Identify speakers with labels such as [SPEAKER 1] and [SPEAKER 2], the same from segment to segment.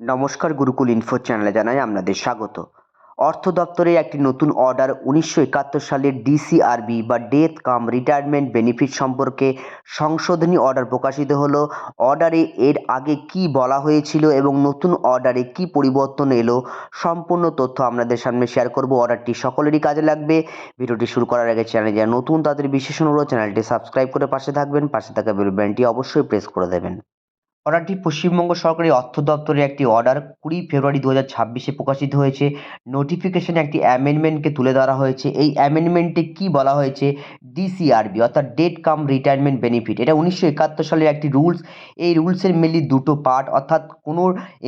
[SPEAKER 1] নমস্কার, গুরুকুল ইনফো চ্যানেলে জানাই আপনাদের স্বাগত। অর্থ দপ্তরের একটি নতুন অর্ডার 1971 সালের ডিসিআরবি বা ডেথ কাম রিটায়ারমেন্ট বেনিফিট সম্পর্কে সংশোধনী অর্ডার প্রকাশিত হলো। অর্ডারে এর আগে কি বলা হয়েছিল এবং নতুন অর্ডারে কি পরিবর্তন এলো, সম্পূর্ণ তথ্য আপনাদের সামনে শেয়ার করব। অর্ডারটি সকলেরই কাজে লাগবে। ভিডিওটি শুরু করার আগে চ্যানেলে যারা নতুন তাদের বিশেষ অনুরোধ, চ্যানেলটি সাবস্ক্রাইব করে পাশে থাকবেন, পাশে থাকা বেল বাটনটি অবশ্যই প্রেস করে দেবেন। অর্ডারটি পশ্চিমবঙ্গ সরকারি অর্থ দপ্তরের একটি অর্ডার 20 ফেব্রুয়ারি 2026-এ প্রকাশিত হয়েছে। নোটিফিকেশনে একটি অ্যামেন্ডমেন্টকে তুলে ধরা হয়েছে। এই অ্যামেন্ডমেন্টে কি বলা হয়েছে, ডিসিআরবি অর্থাৎ ডেট কাম রিটায়ারমেন্ট বেনিফিট, এটা 1971 সালের একটি রুলস। এই রুলসের মেনলি দুটো পার্ট, অর্থাৎ কোনো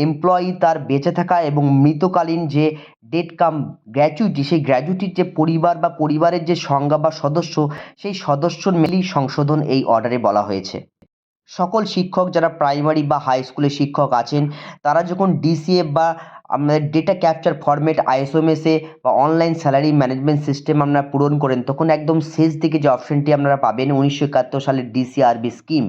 [SPEAKER 1] এমপ্লয়ি তার বেঁচে থাকা এবং মৃতকালীন যে ডেট কাম গ্র্যাচুইটি, সেই গ্র্যাচুইটির যে পরিবার বা পরিবারের যে সংজ্ঞা বা সদস্য, সেই সদস্যর মেনলি সংশোধন এই অর্ডারে বলা হয়েছে। সকল শিক্ষক যারা প্রাইমারি বা হাই স্কুলের শিক্ষক আছেন, তারা যখন ডিসিএফ বা আমাদের ডেটা ক্যাপচার ফরম্যাট আইএসওএমএসে বা অনলাইন স্যালারি ম্যানেজমেন্ট সিস্টেম আপনারা পূরণ করেন, তখন একদম শেষ দিকে যে অপশনটি আপনারা পাবেন 1971 সালের ডিসিআরবি স্কিম।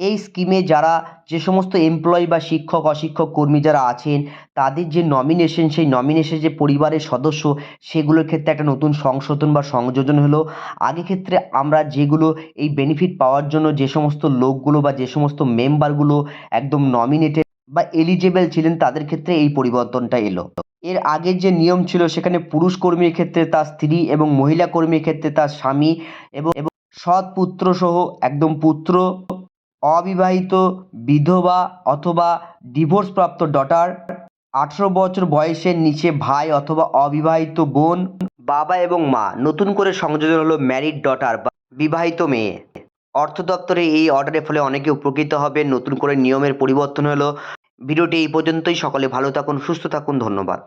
[SPEAKER 1] এই স্কিমে যারা যে সমস্ত এমপ্লয়ি বা শিক্ষক অশিক্ষক কর্মী যারা আছেন, তাদের যে নমিনেশন, সেই নমিনেশন যে পরিবারের সদস্য, সেগুলোর ক্ষেত্রে একটা নতুন সংশোধন বা সংযোজন হলো। আগে ক্ষেত্রে আমরা যেগুলো এই বেনিফিট পাওয়ার জন্য যে সমস্ত লোকগুলো বা যে সমস্ত মেম্বারগুলো একদম নমিনেটেড বা এলিজেবল ছিলেন, তাদের ক্ষেত্রে এই পরিবর্তনটা এলো। এর আগের যে নিয়ম ছিল, সেখানে পুরুষ কর্মীর ক্ষেত্রে তার স্ত্রী এবং মহিলা কর্মীর ক্ষেত্রে তার স্বামী এবং সৎ পুত্র সহ একদম পুত্র, অবিবাহিত বিধবা অথবা ডিভোর্সপ্রাপ্ত ডটার, 18 বছর বয়সের নিচে ভাই অথবা অবিবাহিত বোন, বাবা এবং মা। নতুন করে সংযোজন হলো ম্যারিড ডটার বা বিবাহিত মেয়ে। অর্থ দপ্তরে এই অর্ডারের ফলে অনেকে উপকৃত হবে। নতুন করে নিয়মের পরিবর্তন হলো। ভিডিওটি এই পর্যন্তই। সকলে ভালো থাকুন, সুস্থ থাকুন, ধন্যবাদ।